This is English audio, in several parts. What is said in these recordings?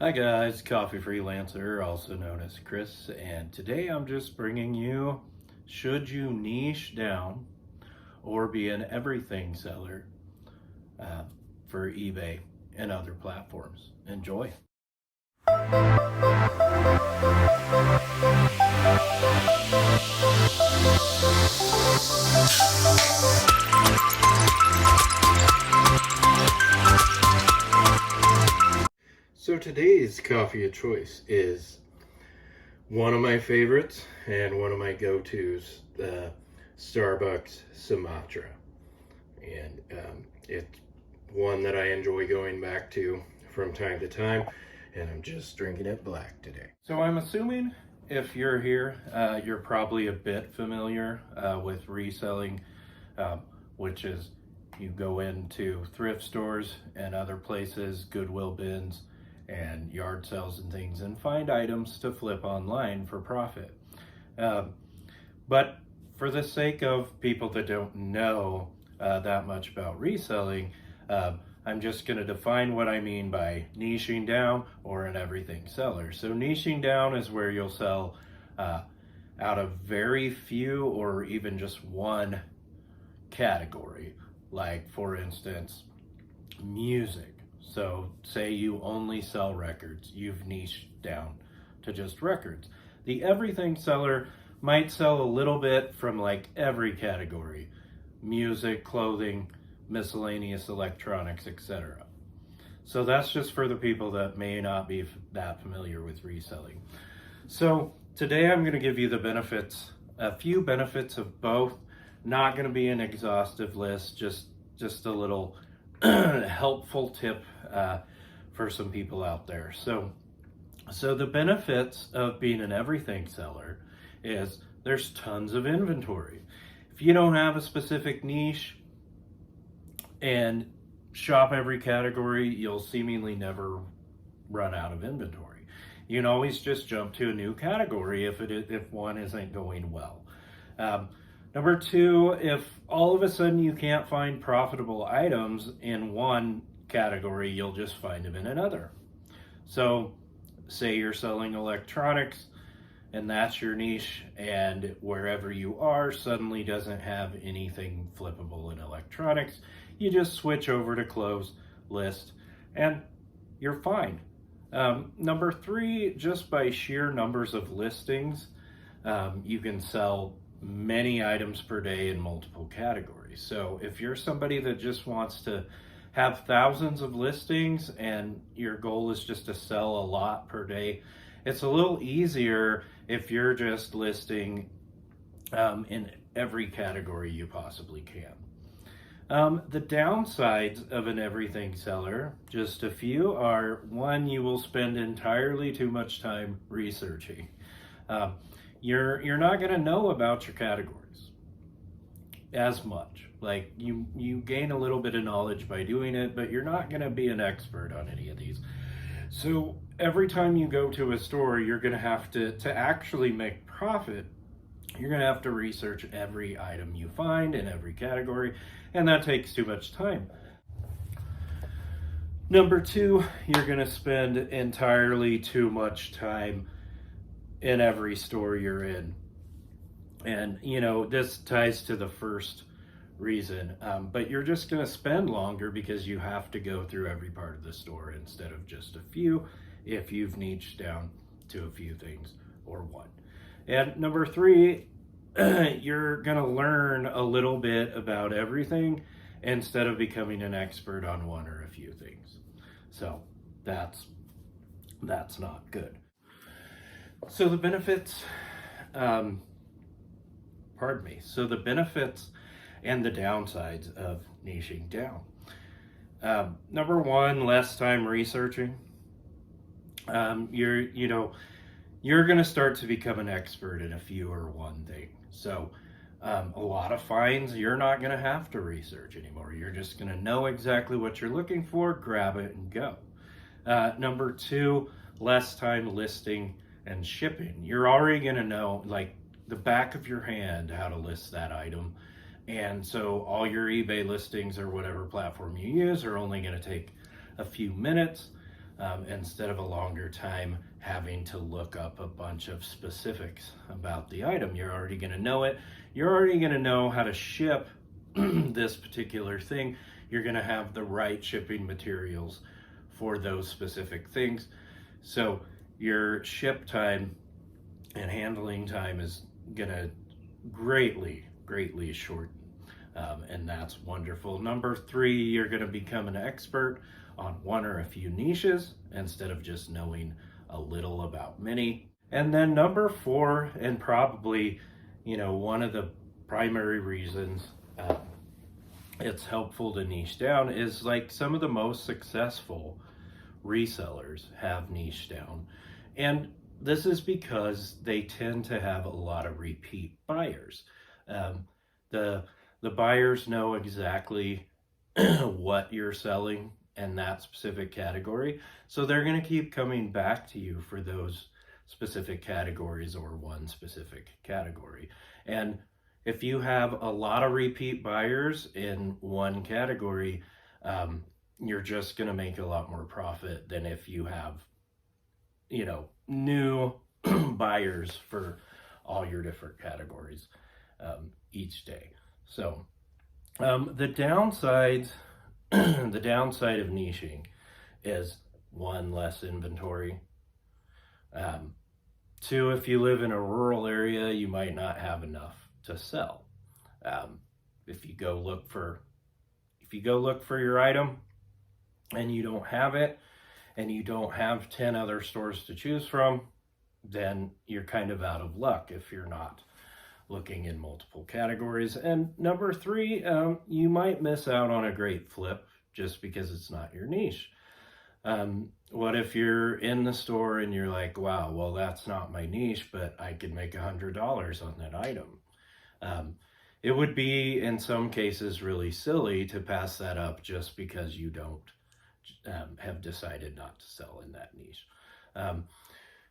Hi guys, Coffee Freelancer, also known as Chris, and today I'm just bringing you, should you niche down or be an everything seller for eBay and other platforms? Enjoy. So today's coffee of choice is one of my favorites and one of my go-tos, the Starbucks Sumatra. And it's one that I enjoy going back to from time to time, and I'm just drinking it black today. So I'm assuming if you're here, you're probably a bit familiar with reselling, which is you go into thrift stores and other places, Goodwill bins, and yard sales and things, and find items to flip online for profit. But for the sake of people that don't know that much about reselling, I'm just going to define what I mean by niching down or an everything seller. So niching down is where you'll sell out of very few or even just one category. Like, for instance, music. So say you only sell records, you've niched down to just records. The everything seller might sell a little bit from like every category: music, clothing, miscellaneous electronics, etc. So that's just for the people that may not be that familiar with reselling. So today I'm going to give you the benefits, a few benefits of both. Not going to be an exhaustive list, just a little helpful tip for some people out there. So the benefits of being an everything seller is there's tons of inventory. If you don't have a specific niche and shop every category, you'll seemingly never run out of inventory. You can always just jump to a new category if one isn't going well. Number two, if all of a sudden you can't find profitable items in one category, you'll just find them in another. So say you're selling electronics and that's your niche, and wherever you are suddenly doesn't have anything flippable in electronics, you just switch over to close list and you're fine. Number three, just by sheer numbers of listings, you can sell many items per day in multiple categories. So if you're somebody that just wants to have thousands of listings and your goal is just to sell a lot per day, it's a little easier if you're just listing in every category you possibly can. The downsides of an everything seller, just a few, are: one, you will spend entirely too much time researching. You're not going to know about your categories as much. Like you gain a little bit of knowledge by doing it, but you're not going to be an expert on any of these. So every time you go to a store, you're going to have to actually make profit, you're going to have to research every item you find in every category, and that takes too much time. Number two, you're going to spend entirely too much time in every store you're in. And this ties to the first reason, but you're just going to spend longer because you have to go through every part of the store instead of just a few, if you've niched down to a few things or one. And number three, you're going to learn a little bit about everything instead of becoming an expert on one or a few things. So that's not good. So the benefits, So the benefits and the downsides of niching down. Number one, less time researching. You're going to start to become an expert in a few or one thing. So a lot of finds, you're not going to have to research anymore. You're just going to know exactly what you're looking for, grab it and go. Number two, less time listing and shipping. You're already going to know, like the back of your hand, how to list that item. And so all your eBay listings or whatever platform you use are only going to take a few minutes. instead of a longer time having to look up a bunch of specifics about the item. You're already going to know it. You're already going to know how to ship this particular thing. You're going to have the right shipping materials for those specific things. So your ship time and handling time is going to greatly shorten. And that's wonderful. Number 3, you're going to become an expert on one or a few niches instead of just knowing a little about many. And then number 4, and probably, one of the primary reasons it's helpful to niche down is like some of the most successful resellers have niche down. And this is because they tend to have a lot of repeat buyers. The buyers know exactly what you're selling in that specific category. So they're going to keep coming back to you for those specific categories or one specific category. And if you have a lot of repeat buyers in one category, you're just going to make a lot more profit than if you have, new buyers for all your different categories each day. So the downside of niching is 1, less inventory. 2, if you live in a rural area, you might not have enough to sell. If you go look for your item and you don't have it, and you don't have 10 other stores to choose from, then you're kind of out of luck if you're not looking in multiple categories. And number 3, you might miss out on a great flip just because it's not your niche. What if you're in the store and you're like, wow, well, that's not my niche, but I could make $100 on that item. It would be, in some cases, really silly to pass that up just because you don't have decided not to sell in that niche.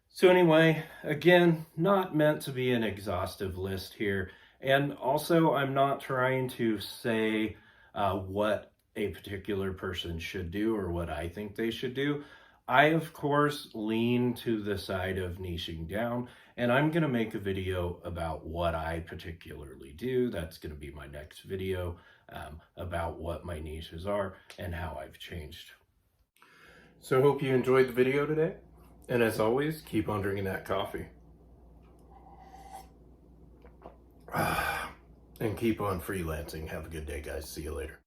So anyway, again, not meant to be an exhaustive list here. And also, I'm not trying to say what a particular person should do or what I think they should do. I, of course, lean to the side of niching down, and I'm going to make a video about what I particularly do. That's going to be my next video about what my niches are and how I've changed. So I hope you enjoyed the video today. And as always, keep on drinking that coffee. And keep on freelancing. Have a good day, guys. See you later.